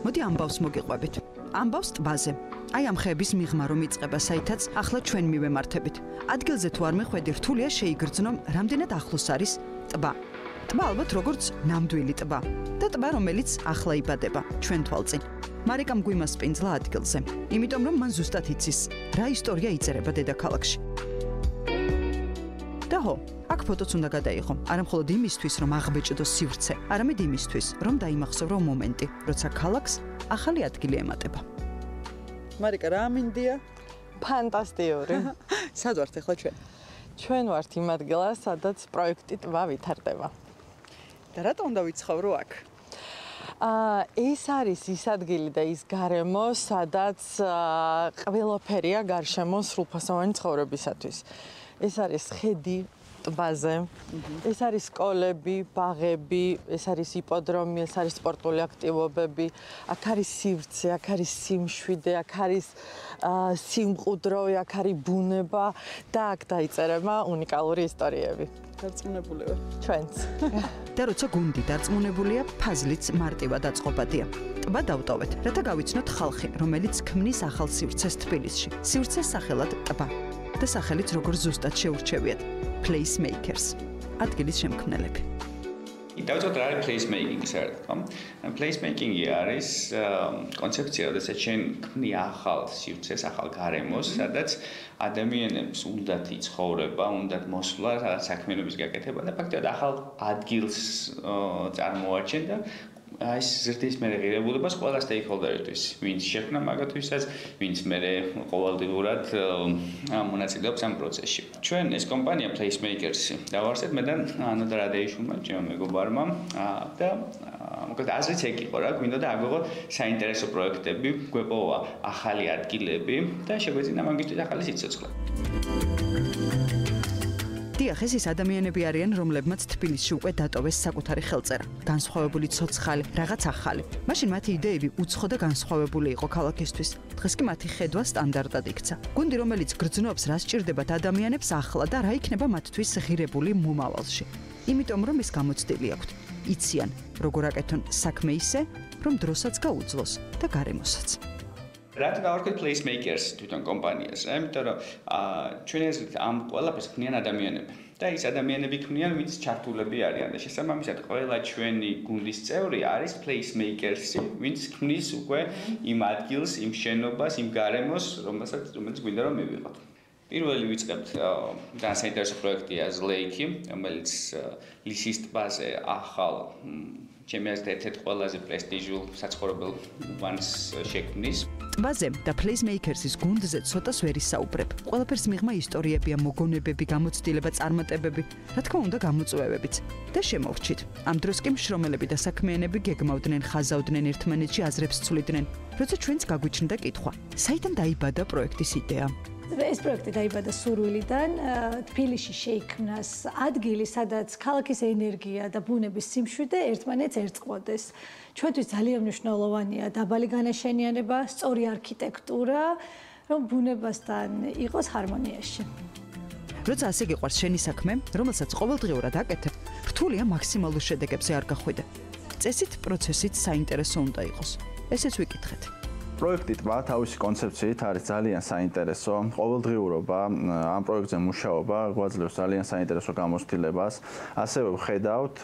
მოდი ამბავს მოგიყვებით. ამბავს ტბაზე. აი ამ ხეების მიღმა რომ იწყება, საითაც ახლა ჩვენ მივემართებით. ადგილზე თუ არ მიხვედი, რთულია შეიგრძნო, რამდენად ახლოს არის ტბა. ტბა ალბათ როგორც ნამდვილი ტბა და ტბა რომელიც ახლა იბადება ჩვენ თვალწინ. მარიკამ გვიმასპინძლა ადგილზე, იმიტომ რომ მან ზუსტად იცის, რა ისტორია იწერება დედაქალაქში. და ხო, აქ ფოტოც უნდა გადაიღო, არა მხოლოდ იმისთვის, რომ აღბეჭდოს სივრცე, არამედ იმისთვის, რომ დაიმახსოვრო მომენტი, როცა ქალაქს ახალი ადგილი ემატება. მარიკა, რა მინდია? ფანტასტიკური. სად ვართ ახლა ჩვენ? ჩვენ ვართ იმ ადგილას, სადაც პროექტი ტბა ვითარდება. და რატომ უნდა ვიცხოვრო აქ? ეს არის ის ადგილი და ის გარემო, სადაც ყველაფერია გარშემო სრულფასოვანი ცხოვრებისათვის. ეს არის ხედი ტბაზე, ეს არის სკოლები, ბაღები, ეს არის იპოდრომი, ეს არის სპორტული აქტივობები, აქ არის სივრცე, აქ არის სიმშვიდე, აქ არის სიმყუდრო, აქ არის ბუნება და აქ დაიწერება უნიკალური ისტორიები. დარწმუნებული ვარ. ჩვენც. და როცა გუნდი დარწმუნებულია, ფაზლიც მარტივად აწყობადია. ტბა დავტოვეთ, რათა გავიცნოთ ხალხი, რომელიც ქმნის ახალ სივრცეს თბილისში. სივრცეს სახელად ტბა. და სახელიც როგორ ზუსტად შეურჩევიათ. Placemakers. ადგილის შემქმნელები. დავიწყოთ რა არის placemaking საერთოდ. Placemaking-ი არის კონცეფცია, როდესაც შენ ქმნი ახალ სივრცეს, ახალ გარემოს, სადაც ადამიანებს უნდათ იცხოვრება, უნდათ მოსვლა, სადაც საქმიანობის გაკეთება და ფაქტობრივად ახალ ადგილს წარმოაჩენ და ეს ზრდის მერეღირებულებას ყველა stakeholder-ისთვის, ვინც შექმნა მაგათვისაც, ვინც მერე ყოველდღურად მონაწილეობს ამ პროცესში. ჩვენ ეს კომპანია Placemakers-ი დავარსეთ მე და ანოდა რადეიშვილმა, ჩემო მეგობარმა და მოკლედ აზრიც ეგ იყო რა, გვინდოდა აგვიღო საინტერესო პროექტები, გვეპოვა ახალი ადგილები და შეგვეძინა მაგისთვის ახალი სიცოცხლე. დიახ, ეს ადამიანები არიან, რომლებმაც თბილისში უკვე დატოვეს საკუთარი ხელწერა, განსხვავებული ცოცხალი, რაღაც ახალი. მაშინ მათი იდეები უცხო და განსხვავებული იყო ქალაქისთვის. დღეს კი მათი ხედვა სტანდარტად იქცა. გუნდი, რომელიც გრძნობს, რა სჭირდებათ ადამიანებს ახლა და რა იქნება მათთვის ღირებული მომავალში. იმიტომ რომ ეს გამოცდილი აქვთ. იციან, როგორ აკეთონ საქმე ისე, რომ დროსაც გაუძლოს და გარემოსაც. რატო გავარკვევთ Placemakers თვითონ კომპანიას, რა? იმიტომ რომ ჩვენ ამ ყველაფერს ქმნიან ადამიანები. და ის ადამიანები ქმნიან, ვინც ჩართულები არიან და შესაბამისად ყველა ჩვენი გუნდის წევრი არის Placemakers-ი, ვინც ქმნის უკვე იმ ადგილს, იმ შენობას, იმ გარემოს, რომელიც გვინდა რომ მივიღოთ. პირველი ვიწყებთ ძალიან საინტერესო პროექტია Zlake-ი, რომელიც ლისის ტბაზე ახალ ჩემი აზრით ერთ-ერთ ყველაზე პრესტიჟულ საცხოვრებელ უბანს შექმნის. ტბაზე და Placemakers-ის გუნდზე ცოტას ვერ ისაუბრებ. ყველაფერს მიღმა ისტორიებია, მოგონებები, გამოცდილება, წარმატებები, რა თქმა უნდა გამოწვევებიც. და შემოვრჩით. ამ დროს კი მშრომელები და საქმიანები გეგმავდნენ, ხაზავდნენ ერთმანეთში აზრებს ცვლიდნენ. როცა ჩვენც გაგვიჩნდა კითხვა, საიდან დაიბადა პროექტის იდეა? ეს პროექტი დაიბადა სურვილიდან, თბილისში შეიქმნას ადგილი, სადაც ქალაქის ენერგია და ბუნების სიმშვიდე ერთმანეთს ერწყმოდეს. ჩვენთვის ძალიან მნიშვნელოვანია დაბალი განაშენიანება, სწორი არქიტექტურა, რომ ბუნებასთან იყოს ჰარმონიაში. როცა ასე გიყვარს შენი საქმე, რომელსაც ყოველდღიურად აკეთებ, რთულია მაქსიმალურ შედეგებზე არ გახვიდე. წესით, პროცესით საინტერესო უნდა იყოს. ესეც ვიკითხეთ. პროექტი ტბა თავისი კონცეფციით არის ძალიან საინტერესო. ყოველდღიურობა ამ პროექტზე მუშაობა გვაძლევს ძალიან საინტერესო გამოცდილებას. ასევე ვხედავთ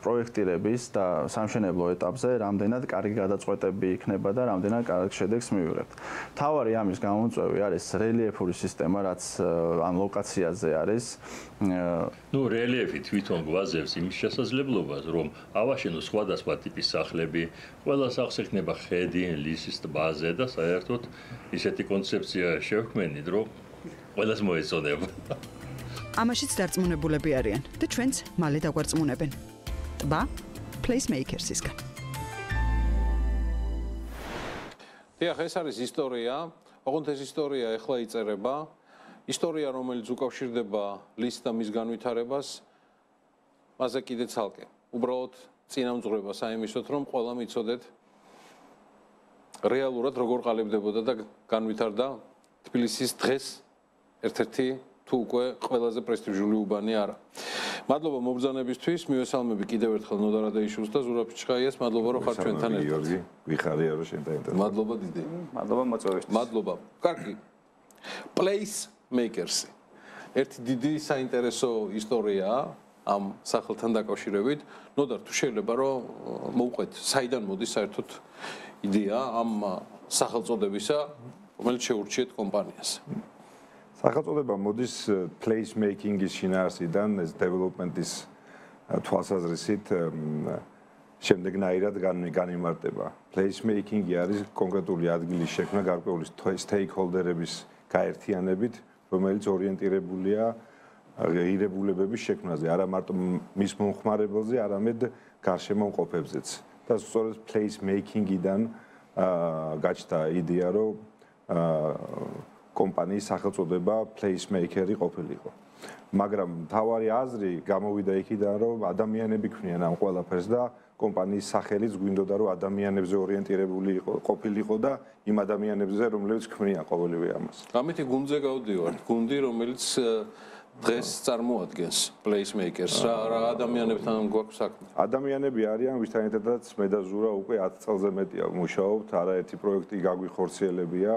პროექტირების და სამშენებლო ეტაპზე რამდენად კარგი გადაწყვეტები იქნება და რამდენად კარგ შედეგს მივიღებთ. მთავარი ამის გამოწვევი არის რელიეფური სისტემა, რაც ამ ლოკაციაზე არის. რელიეფი თვითონ გვაძლევს იმის შესაძლებლობას, რომ ავაშენოს სხვადასხვა ტიპის სახლები, ყველა სახლს ექნება ხედი ლისის ტბაზე და საერთოდ ისეთი კონცეფცია შევქმნით, რომ ყველას მოეწონება. ამაშიც დარწმუნებულები არიან და ჩვენც მალე დაგვარწმუნებენ. ტბა Placemakers-ისგან. დიახ, ეს არის ისტორია, ოღონდ ეს ისტორია ეხლა იწერება. ისტორია, რომელიც უკავშირდება ლისს და მის განვითარებას, მასზე კიდე ცალკე. უბრალოდ წინამძღვრება საიმისოთ, რომ ყველა მიცოდეთ რეალურად როგორ ყალიბდებოდა და განვითარდა თბილისის დღეს ერთ-ერთი თუ უკვე ყველაზე პრესტიჟული უბანი არა. მადლობა მობრძანებისთვის, მივესალმები კიდევ ერთხელ ნოდა რადეიშვილს და ზურაბ ჩხაიას, მადლობა რომ ხარ ჩვენთან ერთად. გიორგი, ვიხარია რომ შენთან ერთად. მადლობა დიდი. მადლობა მოწვევისთვის. მადლობა. კარგი. Place Makers. ერთი დიდი საინტერესო ისტორიაა ამ სახელთან დაკავშირებით. ნოდარ თუ შეიძლება რომ მოვყვეთ, საიდან მოდის საერთოდ იდეა ამ სახელწოდებისა, რომელიც შეურჩიეთ კომპანიას. სახელწოდება მოდის place making-ის შინაარსიდან, ეს development-ის თვალსაზრისით შემდეგნაირად განიმარტება. place making-ი არის კონკრეტული ადგილის შექმნა გარკვეული stakeholder-ების გაერთიანებით, რომელიც ორიენტირებულია ღირებულებების შექმნაზე, არა მარტო მის მომხმარებელზე, არამედ გარშემო მყოფებზეც. და სწორედ place making-იდან გაჩნდა იდეა, რომ კომპანიის სახელწოდება placemaker-ი ყოფილიყო. მაგრამ თავარი აზრი გამოვიდა იქიდან, რომ ადამიანები ქმნიან ამ ყველაფერს და კომპანიის სახელიც გვინდოდა, რომ ადამიანებზე ორიენტირებული ყოფილიყო და იმ ადამიანებზე, რომლებიც ქმნიან ყოველივე ამას. ამიტომ გუნდზე გავდივართ, გუნდი, რომელიც დღეს წარმოადგენს placemaker-ს, რა ადამიანებთან გვაქვს საქმე? ადამიანები არიან, ვისთან ერთადაც მე და ზურა უკვე 10 წელზე მეტია ვმუშაობთ, არაერთი პროექტი გაგვიხორციელებია.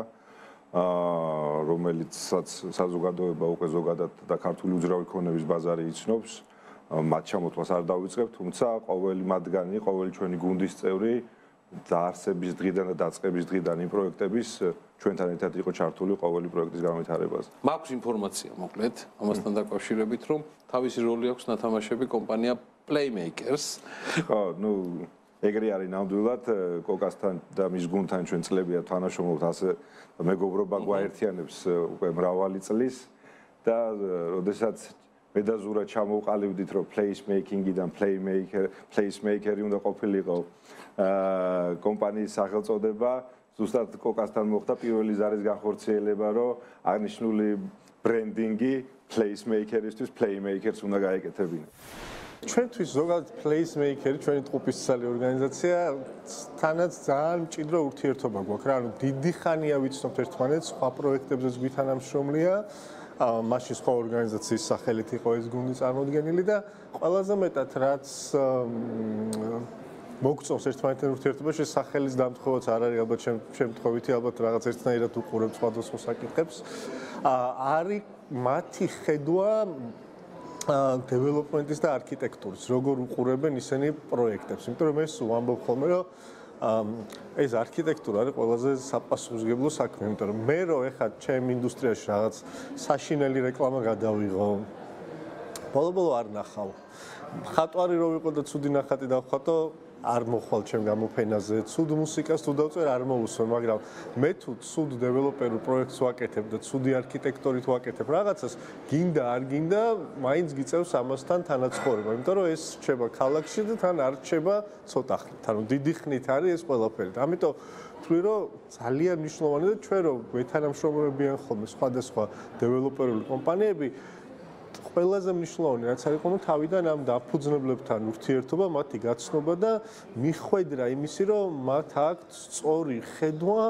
რომელიც საზოგადოება უკვე ზოგადად და ქართული უძრავი ქონების ბაზარი იცნობს, მათ ჩამოთვლას არ დავიწყებ, თუმცა ყოველი მათგანი, ყოველი ჩვენი გუნდის წევრი დაარსების დღიდან და დაწყების დღიდან იმ პროექტების ჩვენთან ერთად იყო ჩართული ყოველი პროექტის განვითარებაზე. მაქვს ინფორმაცია მოკლედ ამასთან დაკავშირებით, რომ თავისი როლი აქვს ნათამაშები კომპანია Playmakers. ხო, ეგრე არის ნამდვილად კოკასთან და მის გუნდთან ჩვენ წლებია თანამშრომლობთ, ასე მეგობრობა გვაერთიანებს უკვე მრავალი წლის და როდესაც მე და ზურა ჩამოვყალიბდით, რომ placemaking-იდან placemaker-ი უნდა ყოფილიყო კომპანიის სახელწოდება, ზუსტად კოკასთან მოხდა პირველი ზარის განხორციელება, რომ აღნიშნული ბრენდინგი placemaker-ისთვის playmakers უნდა გაეკეთებინა. ჩვენთვის ზოგადად placemaker-ი ჩვენი ტყუპის ცალი ორგანიზაცია თანაც ძალიან მჭიდრო ურთიერთობა გვაქვს რა, ანუ დიდი ხანია ვიცნობთ ერთმანეთს, სხვა პროექტებზეც გვითანამშრომლია, მაშინ სხვა ორგანიზაციის სახელით იყო ეს გუნდი წარმოდგენილი და ყველაზე მეტად რაც მოგწონს ერთმანეთთან ურთიერთობაში, სახელის დამთხევაც არ არის ალბათ შემთხვევითი, ალბათ რაღაც ერთნაირად უყურებთ სხვადასხვა საკითხებს. არის მათი ხედვა development-ის და არქიტექტურის, როგორ უყურებენ ისინი პროექტებს. იმიტომ რომ ეს ვამბობ ხოლმე, რომ ეს არქიტექტურა არის ყველაზე საპასუხისმგებლო საქმე, იმიტომ რომ მე რო ეხლა ჩემ ინდუსტრიაში რაღაც საშინელი რეკლამა გადავიღო, ბოლო-ბოლო არ ნახავ. ხატვარი რო ვიყო და ცუდი ნახატი დავხატო, არ მოხვალ ჩემ გამოფენაზე, ცუდ მუსიკას თუ დავწერ არ მოусვენ, მაგრამ მე თუ ცუდ დეველოპერულ პროექტს ვაკეთებ და ცუდი არქიტექტორით ვაკეთებ რაღაცას, გინდა არ გინდა, მაინც გიწევს ამასთან თანაცხოვრება, იმიტომ რომ ეს რჩება ქალაქში და თან არ რჩება ცოტა ხნით. ანუ დიდი ხნით არის ეს ყველაფერი. ამიტომ ვთვლი რომ ძალიან მნიშვნელოვანია და ჩვენ რომ ვეთანამშრომლებიან ხოლმე სხვადასხვა დეველოპერული კომპანიები ყველაზე მნიშვნელოვანი რაც არის ყო თავიდან ამ დაფუძნებლებთან ურთიერთობა, მათი გაცნობა და მიხვედრა იმისი, რომ მათ აქვთ სწორი ხედვა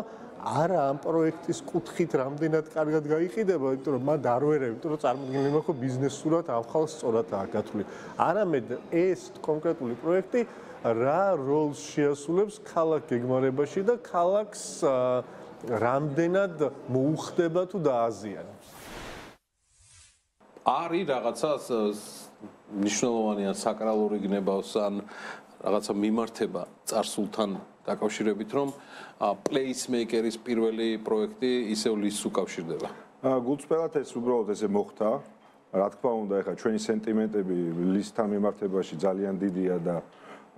არა ამ პროექტის კუთხით რამდენად კარგად გაიყიდება, იმიტომ რომ მათ არ ვერევ, იმიტომ რომ წარმოგვიდგენელი მაქვს რომ ბიზნესურად ამ ხალხს სწორადაა გათვლილი. არამედ ეს კონკრეტული პროექტი რა როლს შეასრულებს ქალაქ გეგმარებაში და ქალაქს რამდენად მოუხდება თუ დააზიანებს. არის რაღაცა მნიშვნელოვანი ან საკრალური გნებავს ან რაღაცა მიმართება წარსულთან დაკავშირებით, რომ placemaker-ის პირველი პროექტი ისევ ლისს უკავშირდება. გულწრფელად ეს უბრალოდ ესე მოხდა. რა თქმა უნდა, ეხლა ჩვენი სენტიმენტები ლისთან მიმართებაში ძალიან დიდია და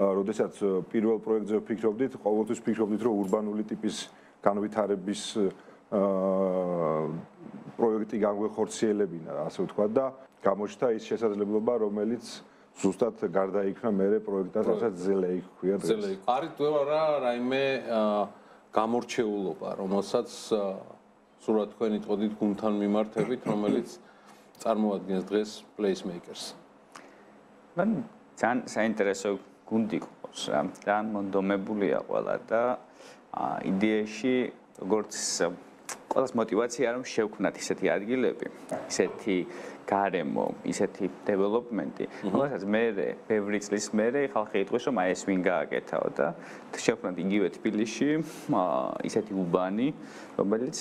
როდესაც პირველ პროექტზე ვფიქრობდით, ყოველთვის ვფიქრობდით, რომ ურბანული ტიპის განვითარების პროექტი განვეხორციელებინა, ასე ვთქვათ და გამოჩნდა ის შესაძლებლობა, რომელიც ზუსტად გარდაიქმნა მერე პროექტად, რასაც ზელეი ჰქვია დღეს. არის თუ არა რაიმე გამორჩეულობა, რომელსაც სულ თქვენი წოდით გუნდთან მიმართებით, რომელიც წარმოადგენს დღეს Placemakers. მან ძალიან საინტერესო გუნდი ყავს რა, ძალიან მონდომებულია ყველა და იდეაში როგორც ყველას мотивация რომ შევქმნათ ისეთი ადგილები, ისეთი გარემო, ისეთი დეველოპმენტი, რომელსაც მე ბევრი წლის მერე ხალხი იტყვის რომ აი ეს ვინ გააკეთაო და შევქმნათ იგივე თბილისში ისეთი უბანი, რომელიც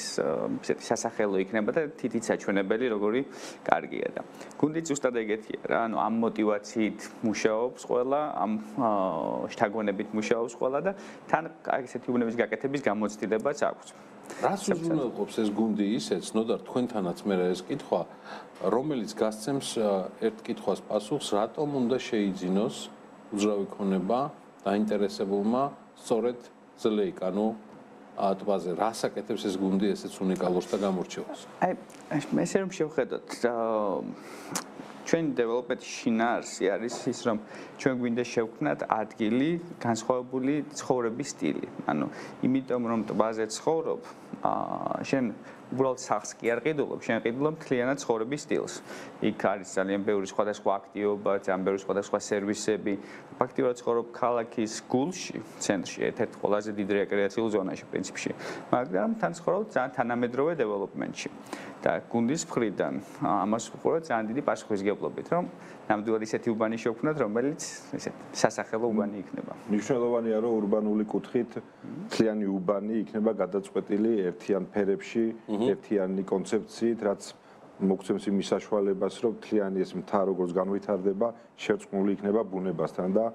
ისეთი სასახელო იქნება და თითით საჩვენებელი როგორი კარგია და გუნდი ზუსტად ეგეთია რა, ანუ ამ мотивაციით მუშაობს ყველა, ამ შთაგონებით მუშაობს ყველა და თან ისეთი უბნების გაკეთების გამოცდილებაც აქვს. რას უზრუნველყოფს ეს გუნდი ისე ცნოდარ თქვენთანაც მე ეს კითხვა, რომელიც გასცემს ერთ კითხვას პასუხს, რატომ უნდა შეიძინოს უძრავი ქონება დაინტერესებულმა სწორედ ძლეიკ, ანუ ტბაზე რას აკეთებს ეს გუნდი ესეც უნიკალურს და გამორჩევას? აი, ესე რომ შევხედოთ ჩვენ დეველოპმენტის შინაარსი არის ის რომ ჩვენ გვინდა შევქმნათ ადგილი განსხვავებული ცხოვრების სტილი. ანუ იმიტომ რომ ტბაზე ცხოვრობ, შენ უბრალოდ სახს კი არ ყიდულობ, შენ ყიდულობ მთლიანად ცხოვრების სტილს. იქ არის ძალიან ბევრი სხვადასხვა აქტივობა, ძალიან ბევრი სხვადასხვა სერვისები. ფაქტიურად ცხოვრობ ქალაქის გულში, ცენტრში, ერთ-ერთ ყველაზე დიდ რეკრეაციულ ზონაში პრინციპში. მაგრამ თან ცხოვრობ ძალიან თანამედროვე დეველოპმენტში. და გუნდის მხრიდან ამას ვუყურებ ძალიან დიდი პასუხისგებლობით, რომ ნამდვილად ისეთი უბანი შევქმნათ, რომელიც ესეთ სასახელო უბანი იქნება. მნიშვნელოვანია, რომ ურბანული კუთხით მთლიანი უბანი იქნება გადაწყვეტილი ერთიან ფერებში, ერთიანი კონცეფციით, რაც მოგცემს იმის საშუალებას, რომ მთლიანი ეს მთა როგორც განვითარდება, შერწყმული იქნება ბუნებასთან და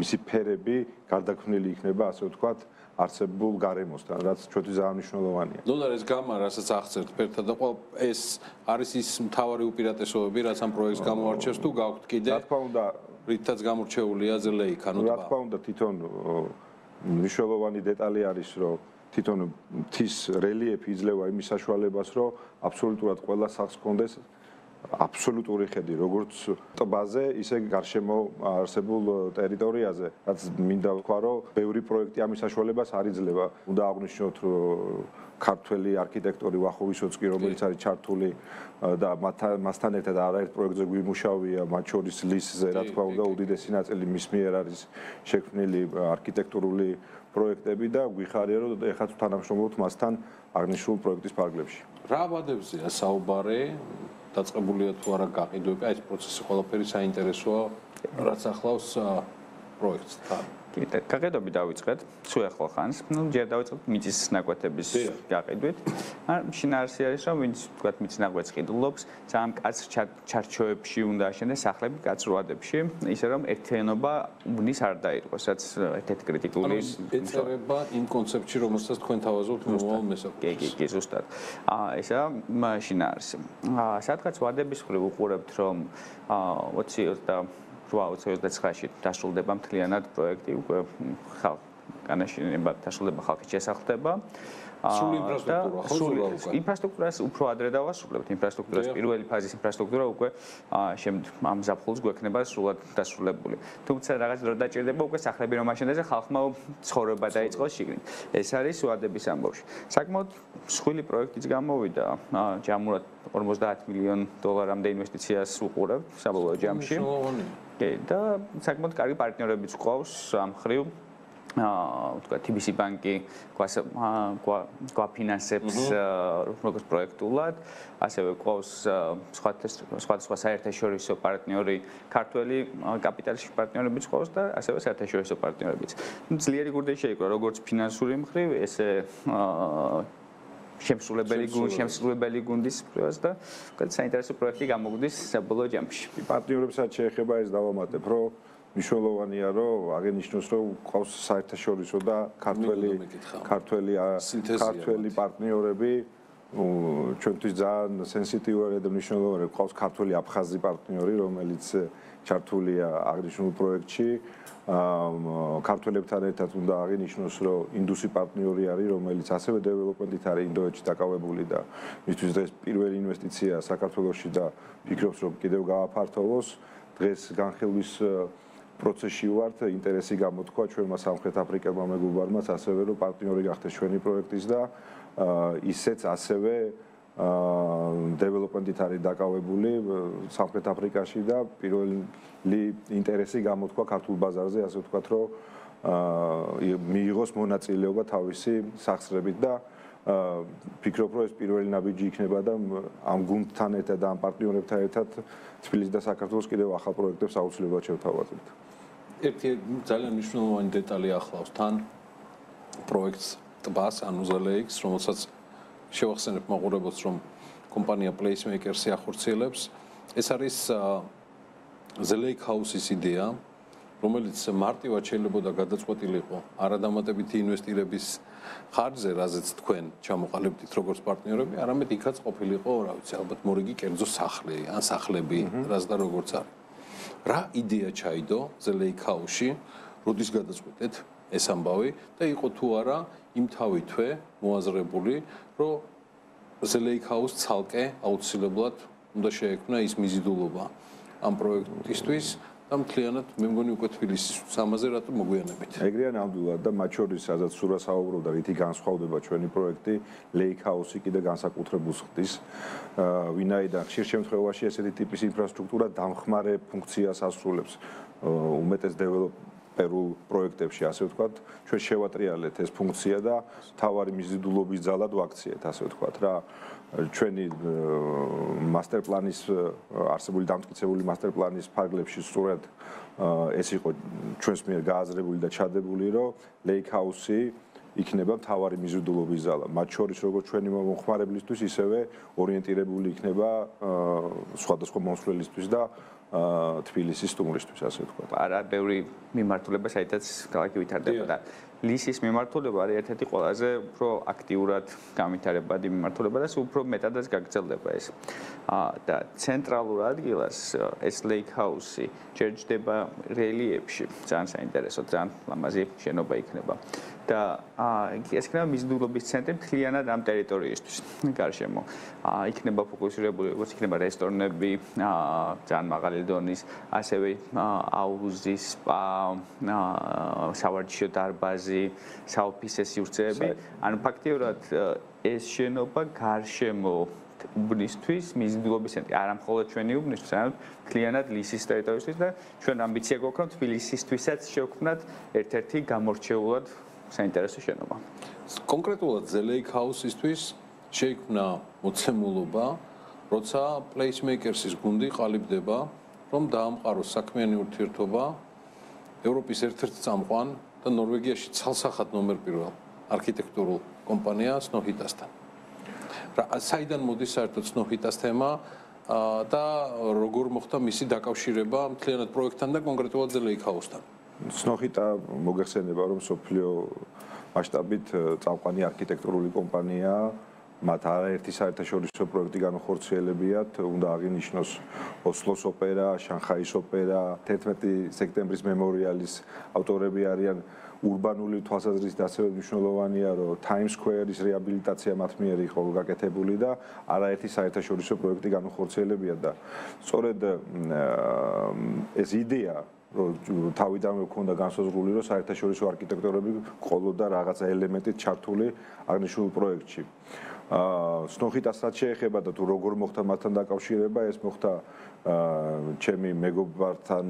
მისი ფერები გარდაქმნილი იქნება, ასე ვთქვათ, არსებულ გარემოსთან, რაც ჩვენთვის ძალიან მნიშვნელოვანია. ნუ და ეს გამა, რასაც აღწერთ ფერთა და ყოველ ეს არის ის მთავარი უპირატესობები, რაც ამ პროექტს გამოარჩევს თუ გაქვთ კიდე? რა თქმა უნდა, რითაც გამორჩეულია ძლეიკ, ანუ რა თქმა უნდა, თვითონ მნიშვნელოვანი დეტალი არის, რომ თვითონ მთის რელიეფი იძლევა იმის საშუალებას, რომ აბსოლუტურად ყველა სახს ჰქონდეს აბსოლუტური ხედი, როგორც ტბაზე, ისე გარშემო არსებულ ტერიტორიაზე, რაც მინდა ვთქვა, რომ ბევრი პროექტი ამის საშუალებას არ იძლევა. უნდა აღვნიშნოთ ქართველი არქიტექტორი ვახოვისოცკი, რომელიც არის ჩართული და მასთან ერთად არაერთ პროექტზე გვიმუშავია, მათ შორის ლისზე, რა თქმა უნდა, უდიდესი ნაწილი მის მიერ არის შექმნილი არქიტექტურული პროექტები და გვიხარია, რომ ეხლა თანამშრომლობთ მასთან აღნიშნულ პროექტის ფარგლებში. რა ვადებზეა საუბარი? დაწყებულია თუ არა გაყიდვები, აი ეს პროცესი ყველაფერი საინტერესოა, რაც ახლავს პროექტთან. კიდე გაყიდვები დავიწყეთ, სულ ახლა ხანს, ნუ ჯერ დავიწყეთ მიწის ნაკვეთების გაყიდვით. შინაარსი არის, რომ ვინც თქვათ მიწის ნაკვეთს ყიდულობს, ძალიან კაცრ ჩარჩოებში უნდა აშენდეს სახლები კაცრ ვადებში, ისე რომ ერთიანობა უბნის არ დაირყოს, რაც ერთ-ერთი კრიტიკული ეწერება იმ კონცეფტში, რომელსაც თქვენ თავაზობთ მომავალ მესაკუთრებას. კი, ზუსტად. ესა შინაარსი. სადღაც ვადების მხრივ უყურებთ, რომ 2029-ში დასრულდება მთლიანად პროექტი, უკვე განაშენება დასრულდება ხალხის შესახდება. სულ ინფრასტრუქტურა ხო ზოგადად? ინფრასტრუქტურას უფრო ადრე დავასრულებთ. ინფრასტრუქტურას პირველი ფაზის ინფრასტრუქტურა უკვე ამ ზაფხულს გვექნება სრულად დასრულებული. თუმცა რაღაც დრო დაჭირდება უკვე სახლები რომ აშენდეს და ხალხმა ცხოვრება დაიწყოს შიგნით. ეს არის ვადების ამბავში. საკმაოდ მსხვილი პროექტიც გამოვიდა. ჯამურად 50 მილიონ დოლარამდე ინვესტიციას უყურებთ საბოლოო ჯამში. კი, და საკმაოდ კარგი პარტნიორებიც ყავს ამ მხრივ. ვთქვა TBC ბანკი გვაფინანსებს როგორც პროექტულად, ასევე ყავს სხვადასხვა საერთაშორისო პარტნიორი, ქართველი კაპიტალისტი პარტნიორებიც ყავს და ასევე საერთაშორისო პარტნიორებიც. ძლიერი გუნდი შეიკრა როგორც ფინანსური მხრივ, ესე შემსრულებელი გუნდის პროექტს და საინტერესო პროექტი გამოგვდის საბოლოო ჯამში. პარტნიორებსაც შეეხება ეს დავამატებ, რომ მნიშვნელოვანია, რომ აღენიშნოს, რომ ყავს საერთაშორისო და ქართველი პარტნიორები, ჩვენთვის ძალიან სენსიტივური და მნიშვნელოვანი ყავს ქართველი აფხაზი პარტნიორი, რომელიც ჩართულია აღნიშნულ პროექტში. ქართველებთან ერთად უნდა აღინიშნოს, რომ ინდუსი პარტნიორი არის, რომელიც ასევე დეველოპმენტით არის ინდოეთში დაკავებული და მისთვის დღეს პირველი ინვესტიცია საქართველოში და ფიქრობს, რომ კიდევ გააფართოვოს. დღეს განხილვის პროცესში ვართ, ინტერესი გამოთქვა ჩვენმა სამხრეთ აფრიკელმა მეგობრებმაც, ასევე რომ პარტნიორი გახდეს ჩვენი პროექტის და ისეც ასევე დეველოპმენტით არის დაკავებული სამხრეთ აფრიკაში და პირველი ინტერესი გამოთქვა ქართულ ბაზარზე, ასე ვთქვათ, რომ მიიღოს მონაწილეობა თავისი სახსრებით და ფიქრობ, რომ ეს პირველი ნაბიჯი იქნება და ამ გუნდთან ერთად და ამ პარტნიორებთან ერთად თბილისი და საქართველოს კიდევ ახალ პროექტებს აუცილებლად შევთავაზებთ. ერთი ძალიან მნიშვნელოვანი დეტალი ახლავს თან პროექტს ტბას ანუ ზელეიქს, რომელსაც შევახსენებ მაყურებელს, რომ კომპანია Placemaker-ი ახორციელებს. ეს არის ზელეიქ ჰაუსის იდეა, რომელიც მარტივად შეიძლება გადაწყვეტილიყო არადამატებითი ინვესტირების ხარჯზე, რაზეც თქვენ ჩამოყალიბდით როგორც პარტნიორები, არამედ იქაც ყოფილიყო, რა ვიცი, ალბათ მორიგი კერძო სახლი ან სახლები, რაც და როგორც არის. რა იდეა ჩაიდო ზელეიქ ჰაუსში, როდის გადაწყვეტეთ ეს ამბავი და იყო თუ არა იმ თავითვე მოაზრებული, რომ ზელეიქ ჰაუსს ცალკე აუცილებლად უნდა შეექმნა ის მიზიდულობა ამ პროექტისთვის და მთლიანად მე მგონი უკვე თბილისის სამაზე რატო მოგვიანებით. ეგრეა ნამდვილად და მათ შორის სადაც სურა საუბრობდა, რითი განსხვავდება ჩვენი პროექტი, ლეიქ ჰაუსი კიდე განსაკუთრებულს ხდის. ვინაიდან ხშირ შემთხვევაში ესეთი ტიპის ინფრასტრუქტურა დამხმარე ფუნქციას ასრულებს უმეტეს დეველოპერულ პროექტებში, ასე ვთქვათ, ჩვენ შევატრიალეთ ეს ფუნქცია და თავარი მიზიდულობის ძალად ვაქციეთ, ასე ვთქვათ რა. ჩვენი მასტერ პლანის არსებული დამტკიცებული მასტერ პლანის ფარგლებში სწორედ ეს იყო ჩვენს მიერ გააზრებული და ჩადებული, რომ ლეიქ ჰაუსი იქნება მთავარი მიზიდულობის ზალა. მათ შორის როგორც ჩვენი მომხმარებლისთვის, ისევე ორიენტირებული იქნება სხვადასხვა მომსვლელისთვის და თბილისის სტუმრისთვის, ასე ვთქვათ. არა, ბევრი მიმართულება, საერთოდ ქალაქი ვითარდება და ლისის მიმართულება არის ერთ-ერთი ყველაზე უფრო აქტიურად გამვითარებადი მიმართულება და უფრო მეტადაც გაგრძელდება ეს. და ცენტრალურ ადგილას ეს ლეიქ ჰაუსი ჯერჯდება რელიეფში, ძალიან საინტერესო, ძალიან ლამაზი შენობა იქნება. და ეს იქნება მიზიდულობის ცენტრი მთლიანად ამ ტერიტორიისთვის გარშემო. იქნება ფოკუსირებული, როგორც იქნება რესტორნები, ძალიან მაღალი დონის, ასევე აუზი, სპა, სავარჯიშო დარბაზი, საოფისე სივრცეები. ანუ ფაქტიურად ეს შენობა გარშემო უბნისთვის მიზიდულობის ცენტრი, არა მხოლოდ ჩვენი უბნისთვის, არამედ მთლიანად ლისის ტერიტორიისთვის და ჩვენ ამბიცია გვაქვს, რომ თბილისისთვისაც შევქმნათ ერთ-ერთი გამორჩეულად საინტერესო შენობა. კონკრეტულად ზელეიქ ჰაუსისთვის შეიქმნა მოცემულობა, როცა Placemaker-ის გუნდი ყალიბდება, რომ დაამყაროს საქმიანი ურთიერთობა ევროპის ერთ-ერთ წამყვან და ნორვეგიაში ცალსახად ნომერ პირველ არქიტექტურულ კომპანია Snohita-სთან. საიდან მოდის საერთოდ Snohita-ს თემა და როგორ მოხდა მისი დაკავშირება მთლიანად პროექტთან და კონკრეტულად ზელეიქ ჰაუსთან? Snohita მოგეხსენება, რომ სოფლიო მასშტაბით წამყვანი არქიტექტურული კომპანია, მათ არაერთი საერთაშორისო პროექტი განხორციელებიათ, უნდა აღინიშნოს ოსლოს ოპერა, შანხაის ოპერა, 11 სექტემბრის მემორიალის ავტორები არიან. ურბანული თვალსაზრისით ასევე მნიშვნელოვანია, რომ Times Square-ის რეაბილიტაცია მათ მიერ იყო გაკეთებული და არაერთი საერთაშორისო პროექტი განხორციელებიათ და სწორედ ეს იდეა რომ თავიდანვე ქონდა განსაზღვრული, რომ საერთაშორისო არქიტექტორები ყოლოდა რაღაცა ელემენტით ჩართული აღნიშნულ პროექტში. Snohita-საც შეეხება და თუ როგორ მოხდა მათთან დაკავშირება, ეს მოხდა ჩემი მეგობრთან,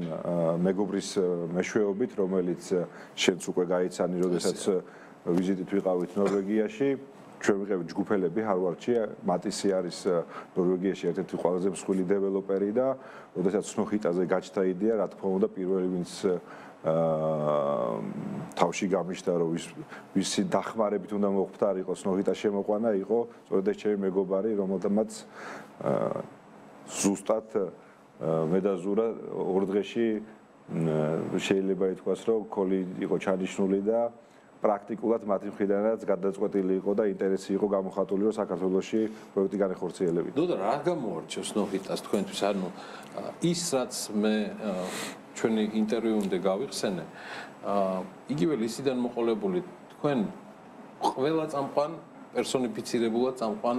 მეგობრის მეშვეობით, რომელიც შენც უკვე გაიცანი, როდესაც ვიზიტით ვიყავით ნორვეგიაში. ჩვენ ვიყავით ჯგუფელები ჰარვარდში, მატისი არის ნორვეგიაში ერთ-ერთი ყველაზე მსხვილი დეველოპერი და როდესაც Snohita-ზე გაჩნდა იდეა, რა თქმა უნდა, პირველი ვინც თავში გამიშთა, რომ ვისი დახმარებით უნდა მოხდარიყო Snohita-ს შემოყვანა, იყო სწორედ ეს ჩემი მეგობარი, რომელთაც ზუსტად მედაზურა ორ დღეში შეიძლება ითქვას, რომ კოლი იყო ჩანიშნული და პრაქტიკულად მათი მხრიდანაც გადაწყვეტილი იყო და ინტერესი იყო გამოხატული, რომ საქართველოში პროექტი განხორციელებინა. ნუ და რა გამოარჩევს Snohita-ს თქვენთვის? ანუ ის რაც მე ჩვენი ინტერვიუმდე გავიხსენე, იგივე ლისიდან მოყოლებული თქვენ ყველა წამყვან პერსონიფიცირებულად წამყვან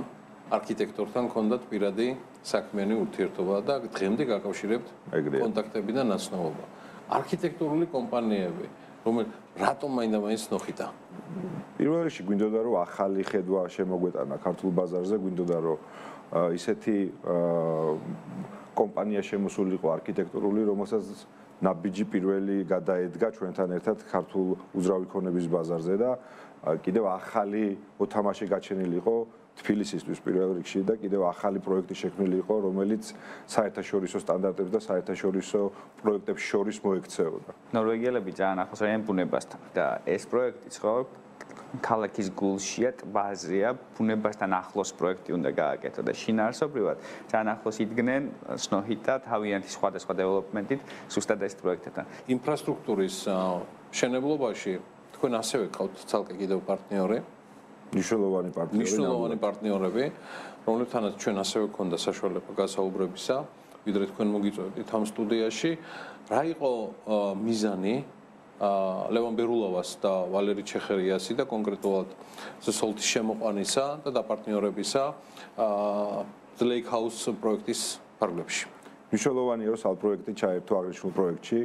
არქიტექტორთან ქონდათ პირადი საქმიანი ურთიერთობა და დღემდე გაკავშირებთ კონტაქტები და ნაცნობობა. არქიტექტურული კომპანიები, რატომ მაინდა-მაინც Snohita? პირველ რიგში გვინდოდა, რომ ახალი ხედვა შემოგვეტანა ქართულ ბაზარზე, გვინდოდა, რომ ისეთი კომპანია შემოსულიყო არქიტექტურული, რომელსაც ნაბიჯი პირველი გადაედგა ჩვენთან ერთად ქართულ უძრავი ქონების ბაზარზე და კიდევ ახალი მოთამაშე გაჩენილი იყო თბილისისთვის პირველ რიგში და კიდევ ახალი პროექტი შექმნილი იყო, რომელიც საერთაშორისო სტანდარტებს და საერთაშორისო პროექტებს შორის მოექცეოდა. ნორვეგიელები ძალიან ახლოს არიან ბუნებასთან და ეს პროექტიც ხო ქალაქის გულშია, ტბაზეა, ბუნებასთან ახლოს პროექტი უნდა გააკეთო და შინაარსობრივად ძალიან ახლოს იდგნენ სნოჰიტა თავიანთი სხვადასხვა დეველოპმენტით ზუსტად ეს პროექტებთან. ინფრასტრუქტურის მშენებლობაში თქვენ ასევე გყავთ ცალკე კიდევ პარტნიორი. მნიშვნელოვანი პარტნიორები, რომლებთანაც ჩვენ ასევე გქონდა საშუალება გასაუბრებისა, ვიდრე თქვენ მოგიწვევთ ამ სტუდიაში. რა იყო მიზანი ლევან ბერულოვას და ვალერი ჩეხერიასი და კონკრეტულად სოლთის შემოყვანისა და დაპარტნიორებისა The Lake House პროექტის ფარგლებში. მნიშვნელოვანია რომ სალ პროექტი ჩაერთო აღნიშნულ პროექტში.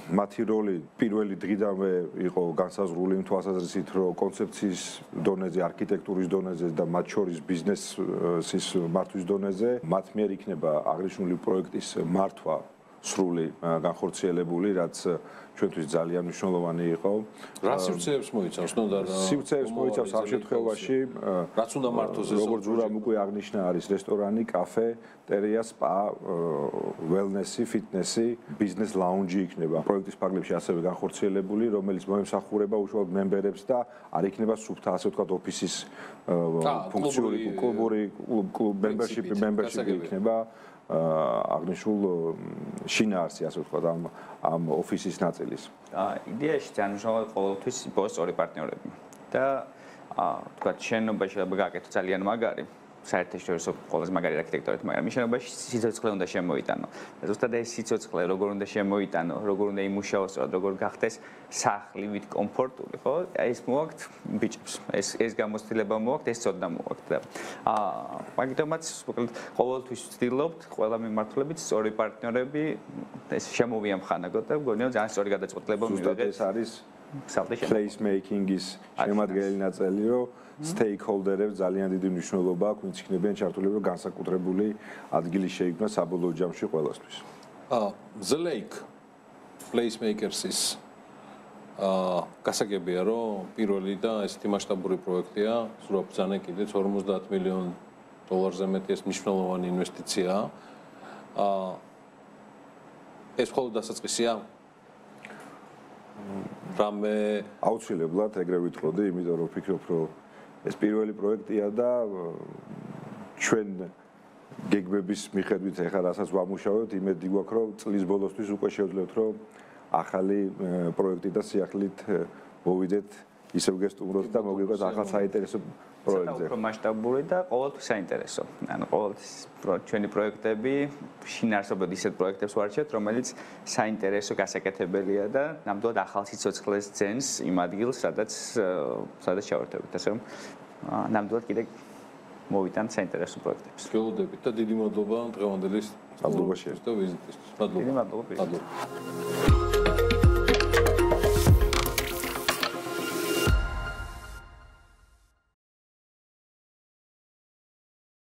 მათი როლი პირველი დღიდანვე იყო განსაზღვრული იმ თვალსაზრისით, რომ კონცეფციის დონეზე, არქიტექტურის დონეზე და მათ შორის ბიზნესის მართვის დონეზე მათ მიერ იქნება აღნიშნული პროექტის მართვა სრული განხორციელებული, რაც ჩვენთვის ძალიან მნიშვნელოვანი იყო. რა სივრცეებს მოიცავს? სივრცეებს მოიცავს ამ შემთხვევაში, რაც უნდა მართოს ეს როგორც ზურამ უკვე აღნიშნა, არის რესტორანი, კაფე, ტერია, სპა, ველნესი, ფიტნესი, ბიზნეს ლაუნჯი იქნება. პროექტის ფარგლებში ასევე განხორციელებული, რომელიც მოემსახურება უშუალოდ მემბერებს და არ იქნება სუფთა, ასე ვთქვათ, ოფისის ფუნქციური კლუბური membership იქნება. აღნიშნულ შინაარსი, ასე ვთქვათ, ამ ოფისის ნაწილის. იდეაში ძალიან მნიშვნელოვანი ყოველთვის იყოს ორი პარტნიორები და ვთქვათ, შენობაში გააკეთო ძალიან მაგარი საერთაშორისო ყველაზე მაგარი არქიტექტორით, მაგრამ მის შენობაში სიცოცხლე უნდა შემოიტანო. და ზუსტად ეს სიცოცხლე როგორ უნდა შემოიტანო, როგორ უნდა იმუშაოს, როგორ გახდეს სახლივით კომფორტული, ხო? ეს მოაქვთ ბიჭებს. ეს გამოცდილება მოაქვთ, ეს ცოდნა მოაქვთ და მაგიტომაც ყოველთვის ვცდილობთ ყველა მიმართულებით სწორი პარტნიორები ეს შემოვიამხანაგოთ და მგონია ძალიან სწორი გადაწყვეტილება მივიღეთ. ეს არის place making-ის შემადგენელი ნაწილი, რომ stakeholder-ებს ძალიან დიდი მნიშვნელობა აქვს, ვინც იქნებიან ჩართული, რომ განსაკუთრებული ადგილი შეიქმნას საბოლოო ჯამში ყველასთვის. The Lake Placemakers-ის გასაგებია, რომ პირველი და ესეთი მასშტაბური პროექტია, სულ ბრძანა კიდეც $50 მილიონ მეტი ეს მნიშვნელოვანი ინვესტიციაა. ეს მხოლოდ დასაწყისია? რამე აუცილებლად ეგრე ვიტყოდი, იმიტომ რომ ვფიქრობ, რომ ეს პირველი პროექტია და ჩვენ გეგმების მიხედვით ახლა რასაც ვამუშავებთ, იმედი გვაქვს, რომ წლის ბოლოსთვის უკვე შევძლებთ, რომ ახალი პროექტი და სიახლით მოვიდეთ, ისევ გესტუმროთ და მოგიყვეთ ახალ საინტერესო პროექტზე. უფრო მასშტაბური და ყოველთვის საინტერესო. ანუ ყოველთვის ჩვენი პროექტები შინაარსობრივად ისეთ პროექტებს ვარჩევთ, რომელიც საინტერესო გასაკეთებელია და ნამდვილად ახალ სიცოცხლეს ძენს იმ ადგილს, სადაც ჩავერთებით. ასე რომ ნამდვილად კიდე მოვიტანთ საინტერესო პროექტებს. გეოლოდებით და დიდი მადლობა დღევანდელი მადლობაში და ვიზიტისთვის. მადლობა. დიდი მადლობა.